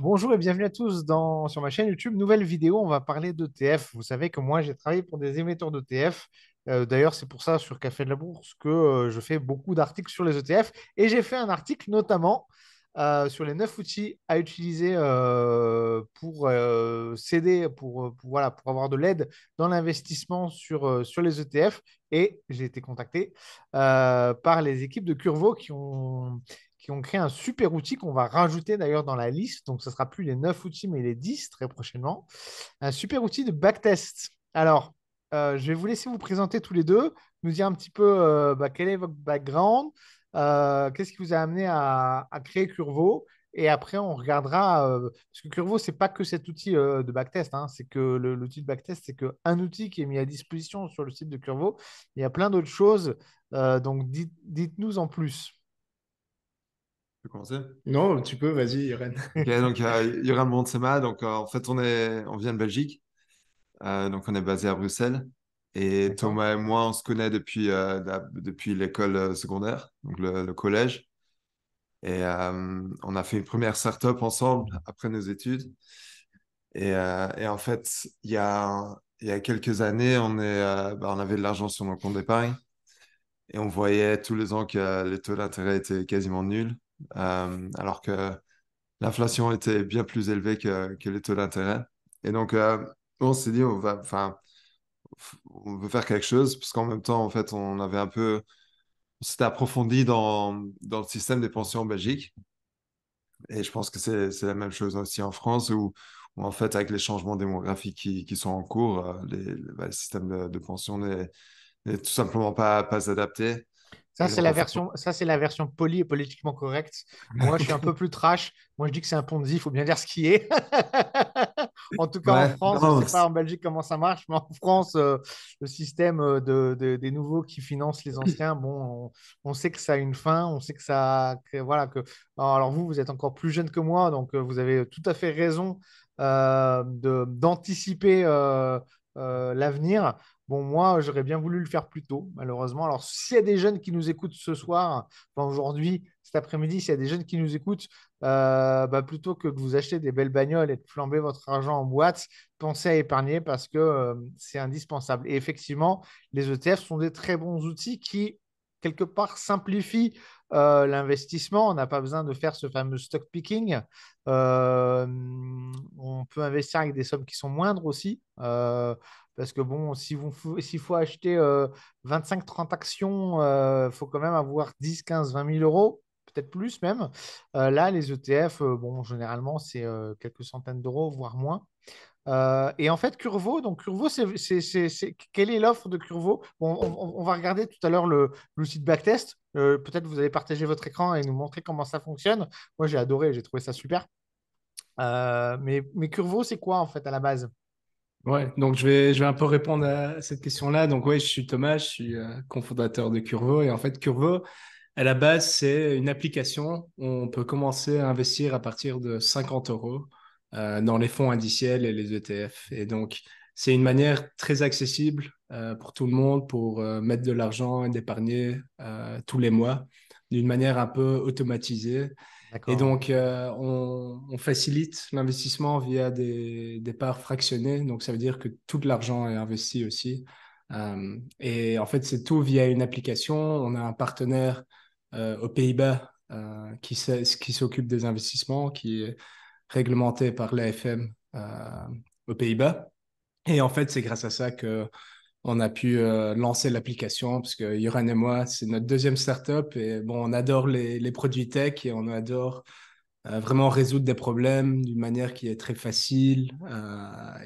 Bonjour et bienvenue à tous sur ma chaîne YouTube. Nouvelle vidéo, on va parler d'ETF. Vous savez que moi, j'ai travaillé pour des émetteurs d'ETF. D'ailleurs, c'est pour ça sur Café de la Bourse que je fais beaucoup d'articles sur les ETF. Et j'ai fait un article notamment sur les 9 outils à utiliser pour s'aider, voilà, pour avoir de l'aide dans l'investissement sur les ETF. Et j'ai été contacté par les équipes de Curvo qui ont créé un super outil qu'on va rajouter d'ailleurs dans la liste. Donc, ce ne sera plus les 9 outils, mais les 10 très prochainement. Un super outil de backtest. Alors, je vais vous laisser vous présenter tous les deux, nous dire un petit peu quel est votre background, qu'est-ce qui vous a amené à créer Curvo. Et après, on regardera, parce que Curvo, c'est pas que cet outil de backtest, hein, c'est que l'outil de backtest, c'est qu'un outil qui est mis à disposition sur le site de Curvo. Il y a plein d'autres choses, donc dites-nous en plus. Je peux commencer? Non, tu peux, vas-y, Irène. Ok, donc Yoram Bonsema, donc en fait on vient de Belgique, donc on est basé à Bruxelles. Et D'accord. Thomas et moi, on se connaît depuis l'école secondaire, donc le collège. Et on a fait une première start-up ensemble après nos études. Et en fait, il y a quelques années, on avait de l'argent sur nos comptes d'épargne et on voyait tous les ans que les taux d'intérêt étaient quasiment nuls, alors que l'inflation était bien plus élevée que les taux d'intérêt. Et donc, on s'est dit, on veut faire quelque chose, parce qu'en même temps, en fait, on s'était approfondi dans le système des pensions en Belgique. Et je pense que c'est la même chose aussi en France, où en fait, avec les changements démographiques qui sont en cours, le système de pension n'est tout simplement pas adapté. Ça, Et c'est donc, la en fait, version, ça, c'est la version polie et politiquement correcte. Moi, je suis un peu plus trash. Moi, je dis que c'est un Ponzi, il faut bien dire ce qui est. En tout cas, en ouais, France, je ne non, sais pas en Belgique comment ça marche, mais en France, le système des nouveaux qui financent les anciens, bon, on sait que ça a une fin, on sait voilà, alors vous êtes encore plus jeune que moi, donc vous avez tout à fait raison d'anticiper l'avenir. Bon, moi, j'aurais bien voulu le faire plus tôt, malheureusement. Alors, s'il y a des jeunes qui nous écoutent ce soir, enfin aujourd'hui, cet après-midi, s'il y a des jeunes qui nous écoutent, plutôt que de vous acheter des belles bagnoles et de flamber votre argent en boîte, pensez à épargner parce que c'est indispensable. Et effectivement, les ETF sont des très bons outils qui, quelque part, simplifient l'investissement. On n'a pas besoin de faire ce fameux stock picking. Euh, on peut investir avec des sommes qui sont moindres aussi. Parce que bon, s'il faut acheter 25-30 actions, il faut quand même avoir 10, 15, 20 000 euros, peut-être plus même. Là, les ETF, bon, généralement, c'est quelques centaines d'euros, voire moins. Et en fait, Curvo, donc Curvo, quelle est l'offre de Curvo? Bon, on va regarder tout à l'heure l'outil de backtest. Peut-être vous allez partager votre écran et nous montrer comment ça fonctionne. Moi, j'ai adoré, j'ai trouvé ça super. Mais Curvo, c'est quoi en fait à la base? Ouais, donc je vais un peu répondre à cette question-là. Donc, ouais, je suis Thomas, je suis cofondateur de Curvo. Et en fait, Curvo, à la base, c'est une application où on peut commencer à investir à partir de 50 euros dans les fonds indiciels et les ETF. Et donc, c'est une manière très accessible pour tout le monde pour mettre de l'argent et d'épargner tous les mois d'une manière un peu automatisée. Et D'accord. donc, on facilite l'investissement via des parts fractionnées. Donc, ça veut dire que tout l'argent est investi aussi. Et en fait, c'est tout via une application. On a un partenaire aux Pays-Bas qui s'occupe des investissements, qui est réglementé par l'AFM aux Pays-Bas. Et en fait, c'est grâce à ça que on a pu lancer l'application parce que Yoran et moi, c'est notre deuxième startup et bon, on adore les produits tech et on adore vraiment résoudre des problèmes d'une manière qui est très facile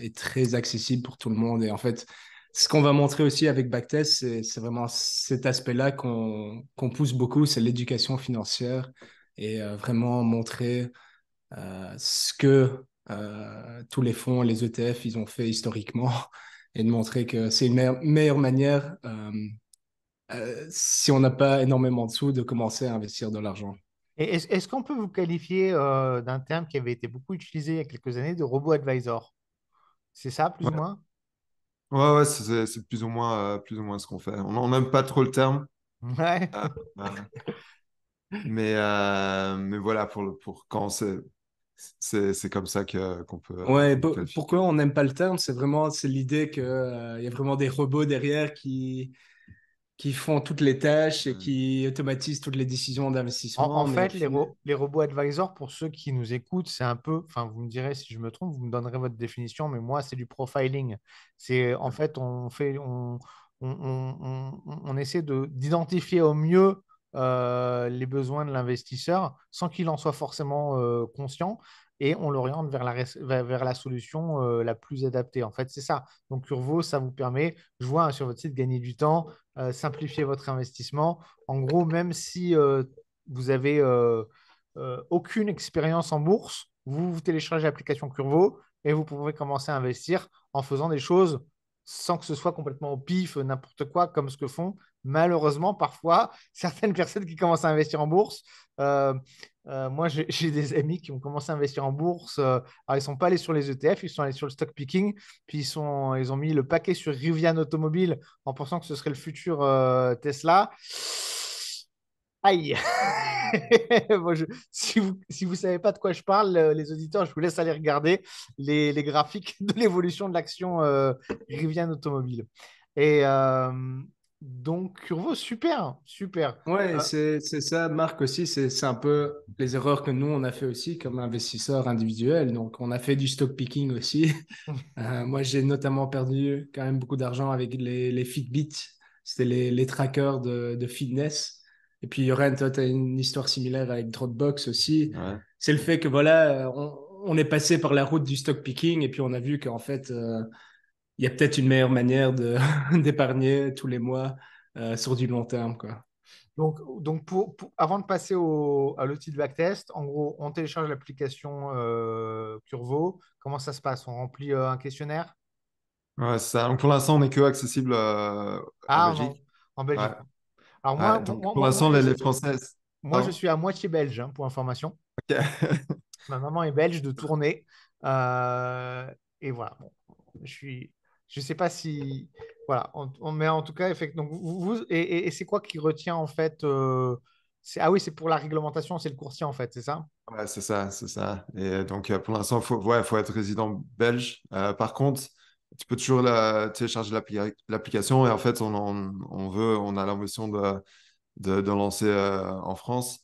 et très accessible pour tout le monde. Et en fait, ce qu'on va montrer aussi avec Backtest, c'est vraiment cet aspect-là qu'on pousse beaucoup, c'est l'éducation financière et vraiment montrer ce que tous les fonds, les ETF, ils ont fait historiquement et de montrer que c'est une meilleure manière, si on n'a pas énormément de sous, de commencer à investir de l'argent. Et est-ce qu'on peut vous qualifier d'un terme qui avait été beaucoup utilisé il y a quelques années de robot advisor? C'est ça, plus ou ouais, moins? ouais, c'est plus ou moins ce qu'on fait. On n'aime pas trop le terme, Ouais. euh, mais voilà, pour quand c'est comme ça qu'on peut Ouais, le qualifier. pourquoi on n'aime pas le terme? C'est l'idée que, il y a vraiment des robots derrière qui font toutes les tâches et Mm. qui automatisent toutes les décisions En d'investissement, mais au fait, final, les robots advisors, pour ceux qui nous écoutent, c'est un peu, enfin, vous me direz si je me trompe, vous me donnerez votre définition, mais moi, c'est du profiling. C'est en fait, on essaie d'identifier au mieux les besoins de l'investisseur sans qu'il en soit forcément conscient et on l'oriente vers la solution la plus adaptée. En fait, c'est ça. Donc, Curvo, ça vous permet, je vois hein, sur votre site, gagner du temps, simplifier votre investissement. En gros, même si vous avez aucune expérience en bourse, vous téléchargez l'application Curvo et vous pouvez commencer à investir en faisant des choses sans que ce soit complètement au pif, n'importe quoi, comme ce que font malheureusement parfois certaines personnes qui commencent à investir en bourse. Euh, moi, j'ai des amis qui ont commencé à investir en bourse. Alors, ils ne sont pas allés sur les ETF, ils sont allés sur le stock picking, puis ils ont mis le paquet sur Rivian Automobile en pensant que ce serait le futur Tesla. Aïe. Bon, si vous savez pas de quoi je parle, les auditeurs, je vous laisse aller regarder les graphiques de l'évolution de l'action Rivian Automobile. Et donc, Curvo, super, super. ouais, Euh, c'est ça, Marc aussi, c'est un peu les erreurs que nous, on a fait aussi comme investisseurs individuels. Donc, on a fait du stock picking aussi. Moi, j'ai notamment perdu quand même beaucoup d'argent avec les Fitbit. C'était les trackers de fitness. Et puis, Yoren, toi, tu as une histoire similaire avec Dropbox aussi. Ouais. C'est le fait que, voilà, on est passé par la route du stock picking et puis on a vu qu'en fait, il y a peut-être une meilleure manière d'épargner tous les mois sur du long terme, quoi. donc avant de passer à l'outil de backtest, en gros, on télécharge l'application Curvo. Comment ça se passe? On remplit un questionnaire? Ouais, c'est ça. Donc pour l'instant, on n'est que accessible en Ah, non, Belgique. en Ouais. Belgique. Alors, Ouais. Donc pour l'instant, les Françaises. moi, je Pardon? suis à moitié belge, hein, pour information. Ok. Ma maman est belge de Tournai. Euh, et voilà. Bon, je sais pas si, voilà. Mais en tout cas, donc et c'est quoi qui retient en fait ah oui, c'est pour la réglementation, c'est le courtier en fait, c'est ça? Ouais, c'est ça, c'est ça. Et donc pour l'instant, faut être résident belge. Par contre, tu peux toujours télécharger l'application et en fait, on a l'ambition de lancer en France.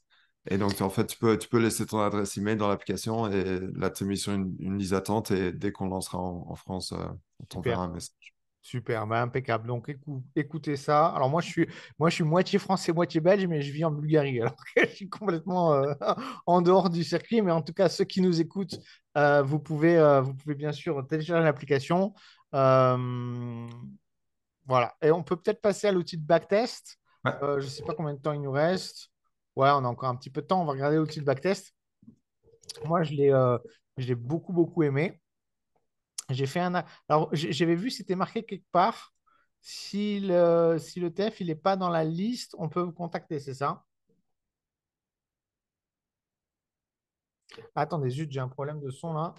Et donc, en fait, tu peux laisser ton adresse email dans l'application et là, tu es mis sur une liste d'attente et dès qu'on lancera en France, on Super. t'enverra un message. Super, bah, impeccable. Donc écoutez ça. Alors moi, je suis moitié français, moitié belge, mais je vis en Bulgarie. Alors que je suis complètement en dehors du circuit. Mais en tout cas, ceux qui nous écoutent, vous pouvez bien sûr télécharger l'application. Euh, voilà. Et on peut peut-être passer à l'outil de backtest. Ouais. Je ne sais pas combien de temps il nous reste. Ouais, on a encore un petit peu de temps. On va regarder l'outil de backtest. Moi, je l'ai beaucoup, beaucoup aimé. J'ai fait un. Alors, j'avais vu, c'était marqué quelque part. Si le TF il n'est pas dans la liste, on peut vous contacter, c'est ça? Attendez, zut, j'ai un problème de son là.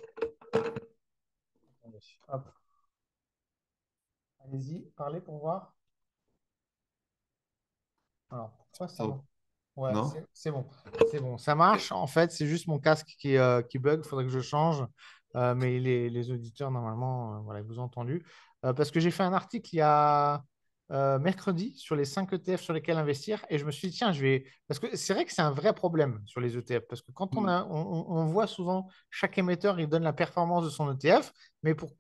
Attendez, hop. Allez-y, parlez pour voir. Alors, pourquoi ça Oh, marche? Ouais, non? c'est bon. C'est bon. Ça marche. En fait, c'est juste mon casque qui bug. Il faudrait que je change. Mais les auditeurs, normalement, voilà, ils vous ont entendu. Parce que j'ai fait un article il y a mercredi sur les 5 ETF sur lesquels investir. Et je me suis dit, tiens, je vais. Parce que c'est vrai que c'est un vrai problème sur les ETF. Parce que quand on voit souvent chaque émetteur, il donne la performance de son ETF. Mais pour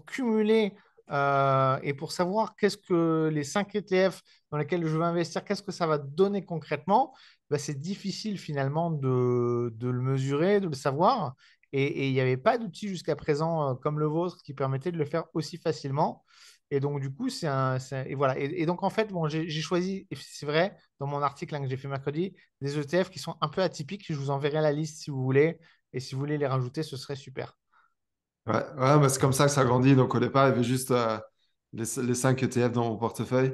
cumuler et pour savoir qu'est-ce que les 5 ETF dans lesquels je veux investir, qu'est-ce que ça va donner concrètement, bah, c'est difficile finalement de le mesurer, de le savoir. Et il n'y avait pas d'outil jusqu'à présent comme le vôtre qui permettait de le faire aussi facilement. Et donc, du coup, et voilà. Et donc, en fait, bon, j'ai choisi, et c'est vrai, dans mon article hein, que j'ai fait mercredi, des ETF qui sont un peu atypiques. Je vous enverrai la liste si vous voulez. Et si vous voulez les rajouter, ce serait super. Ouais, ouais, bah, c'est comme ça que ça grandit. Donc au départ, il y avait juste les 5 ETF dans mon portefeuille.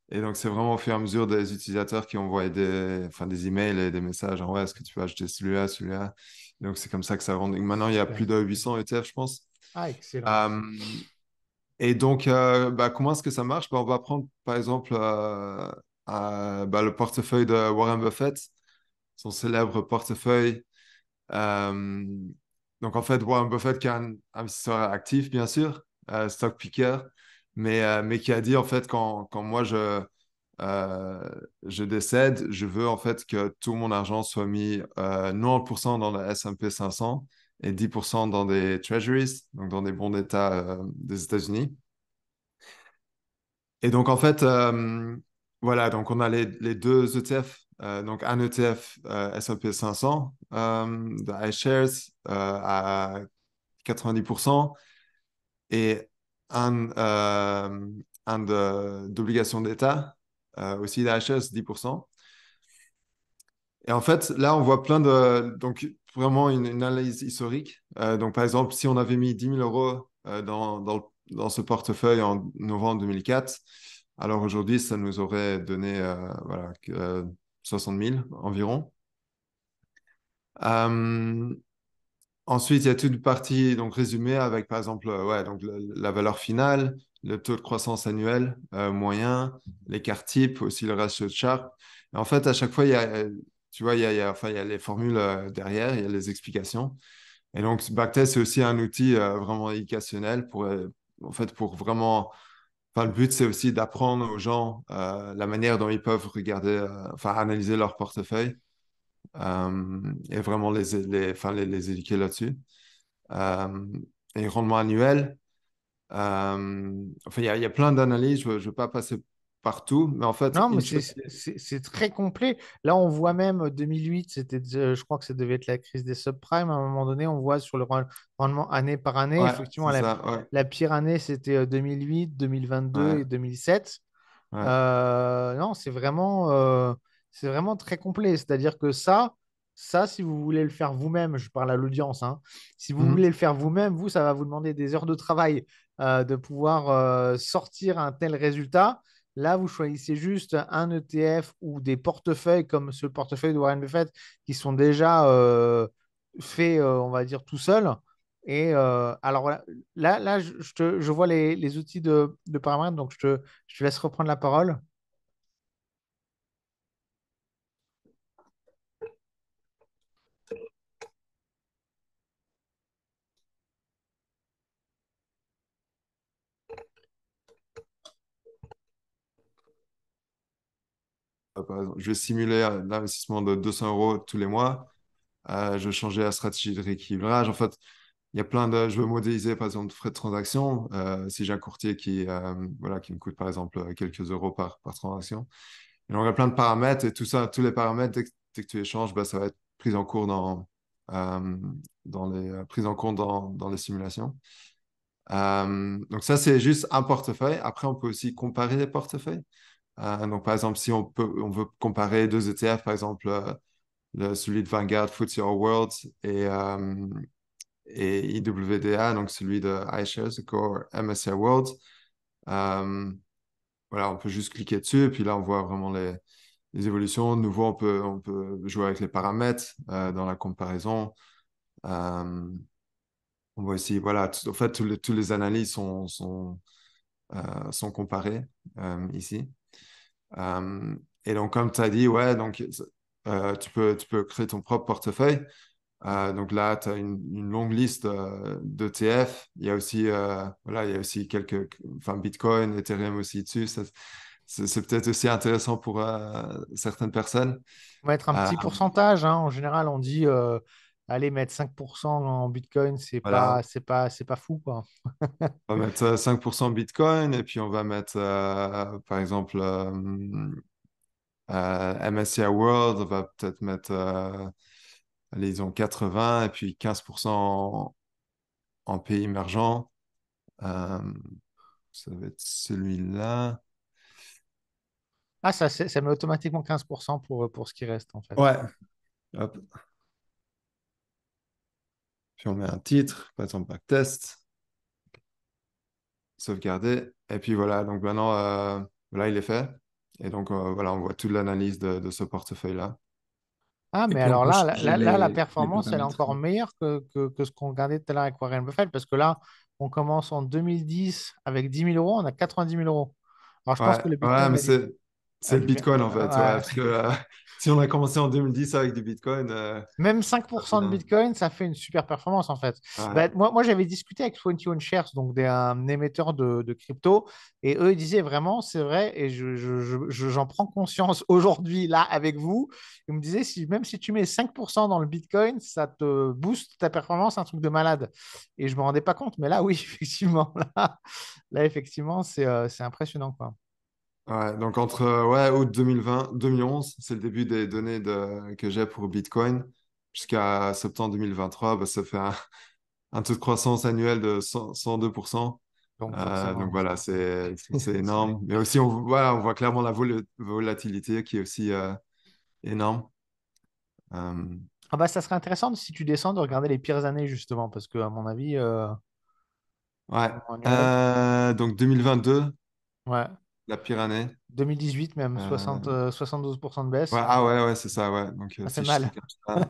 Et donc, c'est vraiment au fur et à mesure des utilisateurs qui envoient des emails et des messages. En ouais, est-ce que tu peux acheter celui-là, celui-là? Donc, c'est comme ça que ça grandit. Maintenant, il y a Super. plus de 800 ETF, je pense. Ah, excellent. Euh, et donc, comment est-ce que ça marche? Bah, on va prendre, par exemple, le portefeuille de Warren Buffett, son célèbre portefeuille. Euh, donc, en fait, Warren Buffett, qui est un investisseur actif, bien sûr, stock picker, mais qui a dit, en fait, quand moi, je décède, je veux, en fait, que tout mon argent soit mis 90% dans le S&P 500 et 10% dans des treasuries, donc dans des bons d'État des États-Unis. Et donc, en fait, voilà, donc on a les deux ETF. Donc, un ETF S&P 500 de iShares à 90% et un d'obligations d'État aussi d'iShares 10%. Et en fait, là, on voit plein de... Donc, vraiment une analyse historique. Donc, par exemple, si on avait mis 10 000 euros dans ce portefeuille en novembre 2004, alors aujourd'hui, ça nous aurait donné voilà, 60 000 environ. Euh, Ensuite, il y a toute une partie donc, résumée avec, par exemple, ouais, donc, la valeur finale, le taux de croissance annuel moyen, l'écart type, aussi le ratio de Sharpe. Et en fait, à chaque fois, tu vois, enfin, il y a les formules derrière, il y a les explications. Et donc, Backtest, c'est aussi un outil vraiment éducationnel en fait, pour vraiment... Enfin, le but, c'est aussi d'apprendre aux gens la manière dont ils peuvent regarder, enfin, analyser leur portefeuille et vraiment enfin, les éduquer là-dessus. Euh, et rendement annuel. Enfin, il y a plein d'analyses, je ne veux pas passer partout, mais en fait, Non, mais une chose. c'est très complet. Là, on voit même 2008, je crois que ça devait être la crise des subprimes. À un moment donné, on voit sur le rendement année par année. Ouais, Effectivement, c'est ça, ouais, la pire année, c'était 2008, 2022 ouais, et 2007. ouais. Non, c'est vraiment très complet. C'est-à-dire que ça, si vous voulez le faire vous-même, je parle à l'audience, hein, si vous Mhm. voulez le faire vous-même, ça va vous demander des heures de travail de pouvoir sortir un tel résultat. Là, vous choisissez juste un ETF ou des portefeuilles comme ce portefeuille de Warren Buffett qui sont déjà faits, on va dire, tout seuls. Et alors voilà, là je vois les outils de paramètres, donc je te laisse reprendre la parole. Par exemple, je vais simuler l'investissement de 200 euros tous les mois. Je vais changer la stratégie de rééquilibrage. En fait, il y a plein de. Je veux modéliser, par exemple, de frais de transaction. Si j'ai un courtier voilà, qui me coûte, par exemple, quelques euros par transaction. Et donc, il y a plein de paramètres et tout ça, tous les paramètres, dès que tu échanges, bah, ça va être pris en cours euh, pris en compte dans les simulations. Donc, ça, c'est juste un portefeuille. Après, on peut aussi comparer les portefeuilles. Donc, par exemple, si on veut comparer deux ETF, par exemple, celui de Vanguard FTSE All World et IWDA, donc celui de iShares, Core MSCI World. Euh, voilà, on peut juste cliquer dessus et puis là, on voit vraiment les évolutions. De nouveau, on peut jouer avec les paramètres dans la comparaison. Euh, on voit aussi, voilà, en fait, tous les analyses sont comparées ici. Et donc, comme tu as dit, ouais, donc, tu peux créer ton propre portefeuille. Donc là, tu as une longue liste d'ETF. Il y a aussi, voilà, il y a aussi enfin, Bitcoin, Ethereum aussi dessus. C'est peut-être aussi intéressant pour certaines personnes. On va mettre un Euh, petit pourcentage, hein. En général, on dit allez, mettre 5% en Bitcoin, voilà, c'est pas fou, quoi. on va mettre 5% Bitcoin et puis on va mettre, par exemple, MSCI World, on va peut-être mettre, allez, ils ont 80 et puis 15% en pays émergents. Euh, Ça va être celui-là. Ah, ça met automatiquement 15% pour ce qui reste, en fait. Ouais. Hop. Puis on met un titre, par exemple backtest, sauvegarder. Et puis voilà, donc maintenant, voilà, il est fait. Et donc voilà, on voit toute l'analyse de ce portefeuille-là. Ah, Et mais puis on alors peut là, changer la les performance, elle est paramètres. encore meilleure que ce qu'on regardait tout à l'heure avec Warren Buffett, parce que là, on commence en 2010 avec 10 000 euros, on a 90 000 euros. Alors, je pense Ouais, que le ouais, Bitcoin mais a dû, c'est le Bitcoin en fait. Ouais, ouais, parce que Si on a commencé en 2010 avec du Bitcoin, Même pas 5% de bien. Bitcoin, ça fait une super performance en fait. Ouais. Bah, moi j'avais discuté avec 21 Shares, donc un émetteur de crypto, et eux ils disaient vraiment, c'est vrai, et j'en prends conscience aujourd'hui, là, avec vous. Ils me disaient, même si tu mets 5% dans le Bitcoin, ça te booste ta performance, un truc de malade. Et je ne me rendais pas compte, mais là, oui, effectivement, là effectivement, c'est impressionnant, quoi. Ouais, donc entre août 2020, 2011, c'est le début des données que j'ai pour Bitcoin, jusqu'à septembre 2023, bah, ça fait un taux de croissance annuel de 102%. Donc Donc forcément. voilà, c'est énorme. Mais aussi, voilà, on voit clairement la volatilité qui est aussi énorme. Euh, Ah bah, ça serait intéressant si tu descends de regarder les pires années, justement, parce que, à mon avis, ouais. on irait. Donc 2022, Ouais. la pire année. 2018 même, Euh, 72% de ouais, baisse. ah ouais, c'est ça, ouais. Donc Ça fait si je mal. trie comme ça, ouais,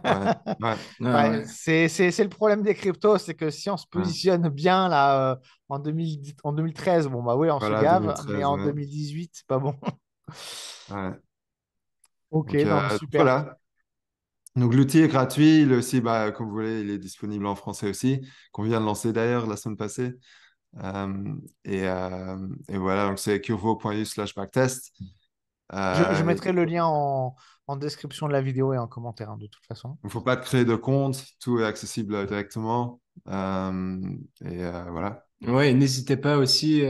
ouais, Ah Ouais, ouais. c'est le problème des cryptos, c'est que si on se ouais. positionne bien là en 2010 en 2013, bon bah oui, on se Voilà, gave, mais 2013, en ouais. 2018, c'est pas bon. Ouais. Ok, Donc non, mais super. voilà. Donc l'outil est gratuit, il est aussi, bah, comme vous voulez, il est disponible en français aussi, qu'on vient de lancer d'ailleurs la semaine passée. Et voilà, donc c'est curvo.eu/backtest. Je Il mettrai le lien en description de la vidéo et en commentaire, hein, de toute façon. ne faut pas de créer de compte, tout est accessible directement. Voilà. Ouais, et n'hésitez pas aussi,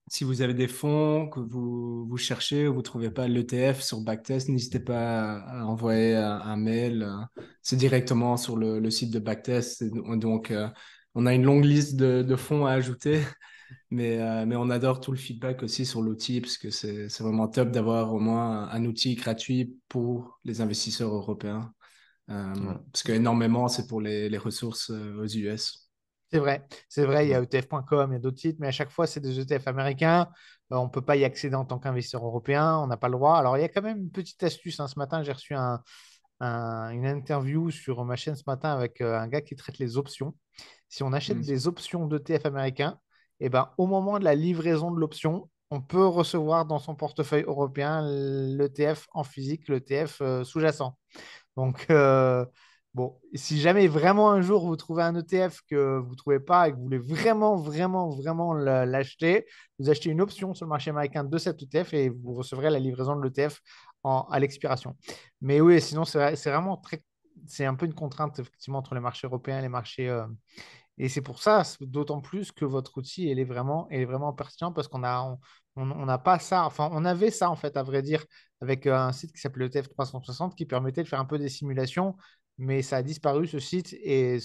si vous avez des fonds que vous cherchez ou vous trouvez pas l'ETF sur Backtest, n'hésitez pas à envoyer un mail. C'est directement sur le site de Backtest. Et donc, on a une longue liste de fonds à ajouter, mais on adore tout le feedback aussi sur l'outil parce que c'est vraiment top d'avoir au moins un outil gratuit pour les investisseurs européens. Ouais. Parce qu'énormément, c'est pour les ressources aux US. C'est vrai, il y Ouais. a ETF.com, il y a d'autres sites, mais à chaque fois, c'est des ETF américains. On ne peut pas y accéder en tant qu'investisseur européen, on n'a pas le droit. Alors, il y a quand même une petite astuce, hein. Ce matin, j'ai reçu une interview sur ma chaîne ce matin avec un gars qui traite les options. Si on achète Mm. des options d'ETF américains, eh ben, au moment de la livraison de l'option, on peut recevoir dans son portefeuille européen l'ETF en physique, l'ETF sous-jacent. Donc, bon, si jamais vraiment un jour vous trouvez un ETF que vous ne trouvez pas et que vous voulez vraiment, vraiment, vraiment l'acheter, vous achetez une option sur le marché américain de cet ETF et vous recevrez la livraison de l'ETF à l'expiration. Mais oui, sinon, c'est vraiment très. C'est un peu une contrainte, effectivement, entre les marchés européens et les marchés. Et c'est pour ça, d'autant plus que votre outil, elle est vraiment pertinent parce on n'a pas ça. Enfin, on avait ça, en fait, à vrai dire, avec un site qui s'appelait ETF 360 qui permettait de faire un peu des simulations, mais ça a disparu, ce site. Et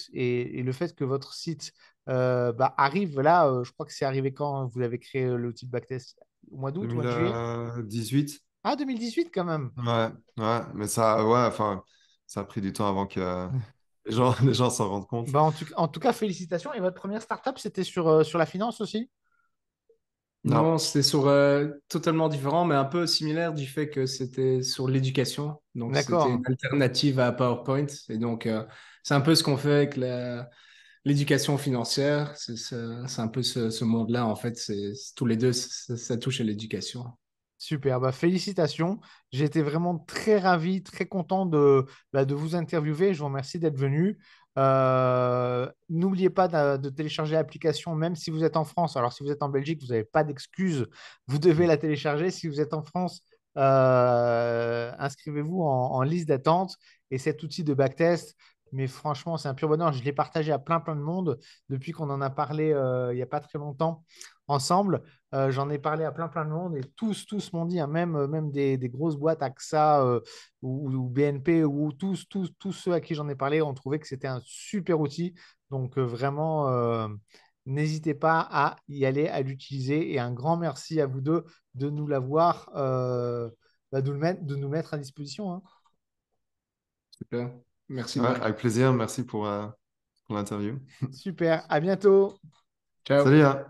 le fait que votre site bah, arrive là, je crois que c'est arrivé quand vous avez créé l'outil de backtest? Au mois d'août, au mois de juillet? 2018. Ah, 2018 quand même. Ouais, ouais, mais ça, ouais, enfin, ça a pris du temps avant que les gens s'en rendent compte. Bah, en tout cas, félicitations. Et votre première startup, c'était sur la finance aussi? Non, Non, c'était sur totalement différent, mais un peu similaire du fait que c'était sur l'éducation. Donc, c'était une D'accord. alternative à PowerPoint. Et donc, c'est un peu ce qu'on fait avec l'éducation financière. C'est un peu ce monde-là, en fait. Tous les deux, ça touche à l'éducation. Super, bah, félicitations. J'ai été vraiment très ravi, très content bah, de vous interviewer. Je vous remercie d'être venu. N'oubliez pas de télécharger l'application, même si vous êtes en France. Alors, si vous êtes en Belgique, vous n'avez pas d'excuse. Vous devez la télécharger. Si vous êtes en France, inscrivez-vous en liste d'attente. Et cet outil de backtest, mais franchement, c'est un pur bonheur. Je l'ai partagé à plein, plein de monde depuis qu'on en a parlé il n'y a pas très longtemps ensemble. J'en ai parlé à plein, plein de monde et tous m'ont dit, hein, même des grosses boîtes, AXA ou BNP, ou tous ceux à qui j'en ai parlé ont trouvé que c'était un super outil. Donc, vraiment, n'hésitez pas à y aller, à l'utiliser. Et un grand merci à vous deux de nous l'avoir, bah, de nous mettre à disposition, hein. Super. Merci, ouais, Marc. avec plaisir, merci pour l'interview. Super, à bientôt. Ciao. Salut, hein.